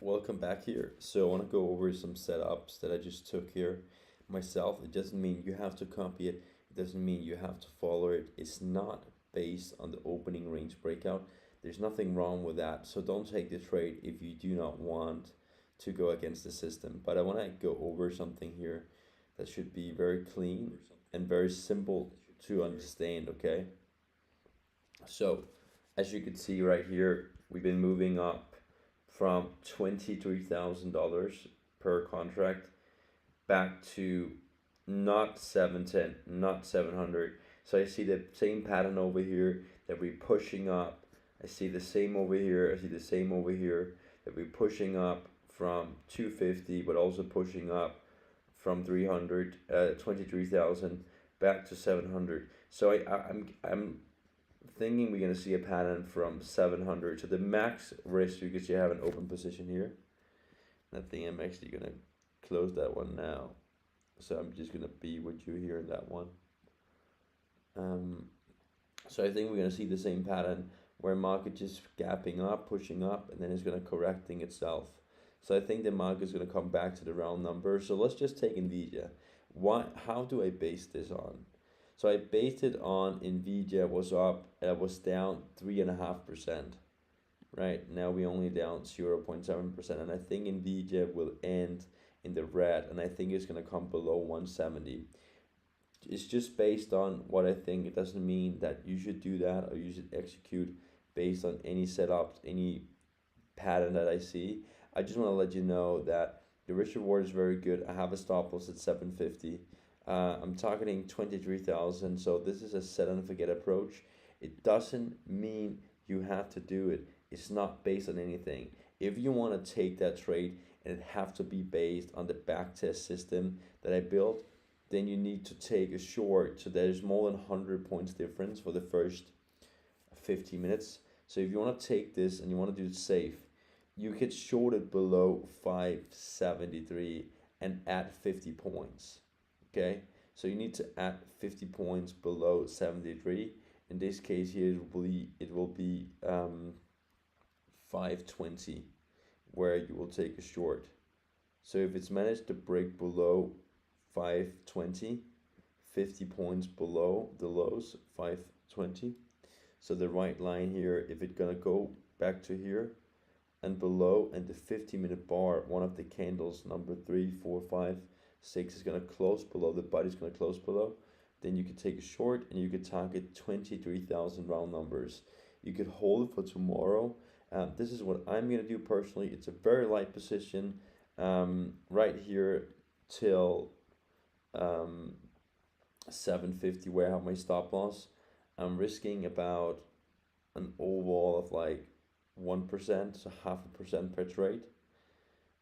Welcome back here. So I want to go over some setups that I just took here myself. It doesn't mean you have to copy it. It doesn't mean you have to follow it. It's not based on the opening range breakout. There's nothing wrong with that. So don't take the trade if you do not want to go against the system. But I want to go over something here that should be very clean and very simple to understand, okay? So as you can see right here, we've been moving up from $23,000 per contract back to not 710, not 700. So I see the same pattern over here that we're pushing up. I see the same over here. I see the same over here that we're pushing up from 250, but also pushing up from 300, 23,000 back to 700. So I'm thinking we're gonna see a pattern from 700. So the max risk, you can see I have an open position here. I think I'm actually gonna close that one now. So I'm just gonna be with you here in that one. Um, so I think we're gonna see the same pattern where market just gapping up, pushing up, and then it's gonna correcting itself. So I think the market is gonna come back to the round number. So let's just take Nvidia. How do I base this on? So I based it on Nvidia was up, was down 3.5%. Right now we only down 0.7%, and I think Nvidia will end in the red, and I think it's gonna come below 170. It's just based on what I think. It doesn't mean that you should do that or you should execute based on any setups, any pattern that I see. I just want to let you know that the risk reward is very good. I have a stop loss at 750. I'm targeting 23,000. So this is a set and forget approach. It doesn't mean you have to do it. It's not based on anything. If you want to take that trade and it have to be based on the backtest system that I built, then you need to take a short. So there's more than 100 points difference for the first 15 minutes. So if you want to take this and you want to do it safe, you could short it below 573 and add 50 points. Okay, so you need to add 50 points below 73. In this case here, it will be 520 where you will take a short. So if it's managed to break below 520, 50 points below the lows, 520. So the right line here, if it's gonna go back to here and below, and the 50-minute bar, one of the candles, number 3, 4, 5, 6 is gonna close below, the body's gonna close below, then you could take a short and you could target 23,000 round numbers. You could hold it for tomorrow. This is what I'm gonna do personally. It's a very light position, right here till 750 where I have my stop loss. I'm risking about an overall of like 1%, so 0.5% per trade.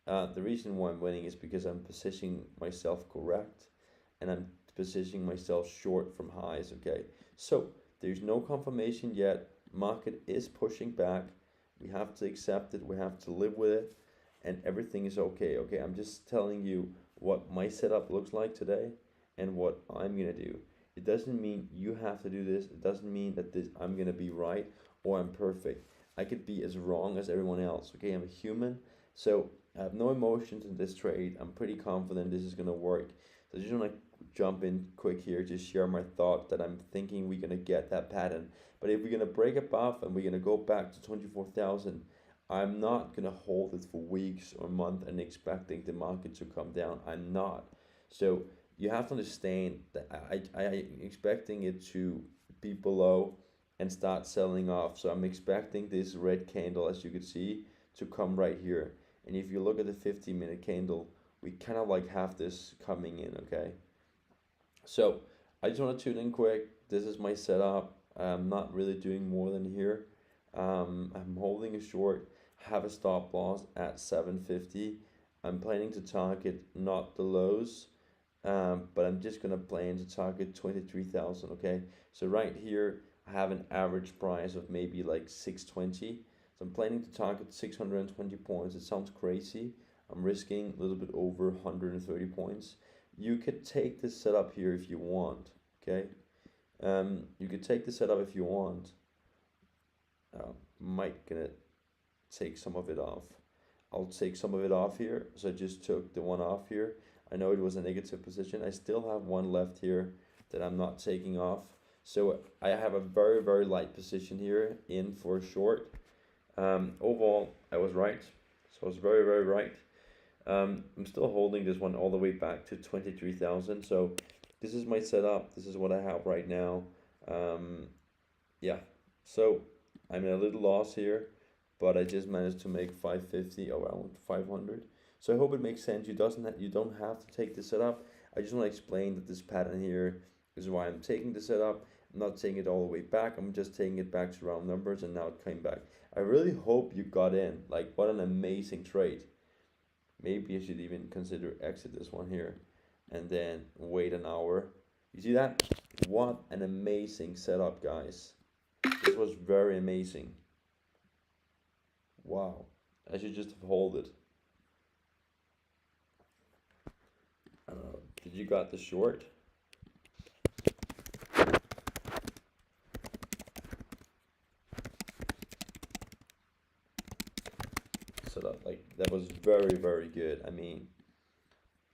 The reason why I'm winning is because I'm positioning myself correct and I'm positioning myself short from highs, okay? So there's no confirmation yet. Market is pushing back. We have to accept it. We have to live with it, and everything is okay. Okay, I'm just telling you what my setup looks like today and what I'm gonna do. It doesn't mean you have to do this. It doesn't mean that I'm gonna be right or I'm perfect. I could be as wrong as everyone else. Okay, I'm a human, so I have no emotions in this trade. I'm pretty confident this is gonna work. So I just wanna jump in quick here, just share my thought that I'm thinking we're gonna get that pattern. But if we're gonna break above and we're gonna go back to 24,000, I'm not gonna hold it for weeks or months and expecting the market to come down. I'm not. So you have to understand that I expecting it to be below and start selling off. So I'm expecting this red candle, as you can see, to come right here. And if you look at the 15-minute candle, we kind of like have this coming in, okay? So I just want to tune in quick. This is my setup. I'm not really doing more than here. I'm holding a short, have a stop loss at 750. I'm planning to target not the lows, but I'm just gonna plan to target 23,000. Okay, so right here I have an average price of maybe like 620. So I'm planning to target 620 points. It sounds crazy. I'm risking a little bit over 130 points. You could take this setup here if you want. Okay, you could take the setup if you want. Might gonna take some of it off. I'll take some of it off here. So I just took the one off here. I know it was a negative position. I still have one left here that I'm not taking off. So I have a very, very light position here in for short. Overall, I was right. So I was very, very right. I'm still holding this one all the way back to 23,000. So this is my setup. This is what I have right now. Um, yeah. So I'm in a little loss here, but I just managed to make 550, around 500. So I hope it makes sense. You don't have to take the setup. I just want to explain that this pattern here is why I'm taking the setup. I'm not taking it all the way back. I'm just taking it back to round numbers, and now it came back. I really hope you got in. Like, what an amazing trade. Maybe I should even consider exit this one here and then wait an hour. You see that? What an amazing setup, guys. This was very amazing. Wow. I should just hold it. I don't know. Did you got the short? So that was very, very good. I mean,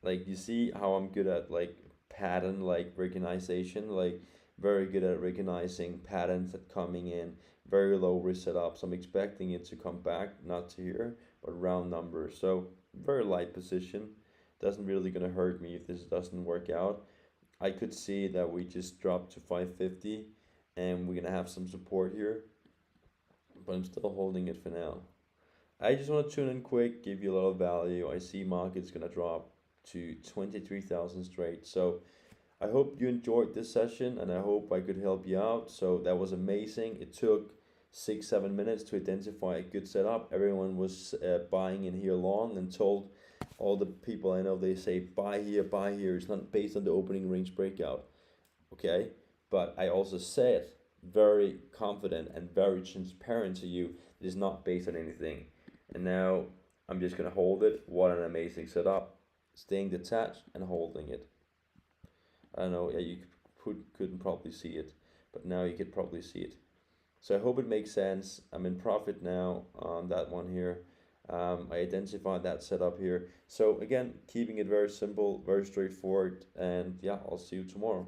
like, you see how I'm good at like pattern like recognition, like very good at recognizing patterns that coming in, very low risk setups. I'm expecting it to come back, not to here, but round numbers. So very light position. Doesn't really gonna hurt me if this doesn't work out. I could see that we just dropped to 550 and we're gonna have some support here, but I'm still holding it for now. I just want to tune in quick, give you a little value. I see market's gonna drop to 23,000 straight. So I hope you enjoyed this session and I hope I could help you out. So that was amazing. It took 6-7 minutes to identify a good setup. Everyone was buying in here long, and told all the people I know, they say buy here, buy here. It's not based on the opening range breakout. Okay. But I also said very confident and very transparent to you, it is not based on anything. And now I'm just gonna hold it. What an amazing setup. Staying detached and holding it. I don't know, yeah, you couldn't probably see it, but now you could probably see it. So I hope it makes sense. I'm in profit now on that one here. I identified that setup here. So again, keeping it very simple, very straightforward, and yeah, I'll see you tomorrow.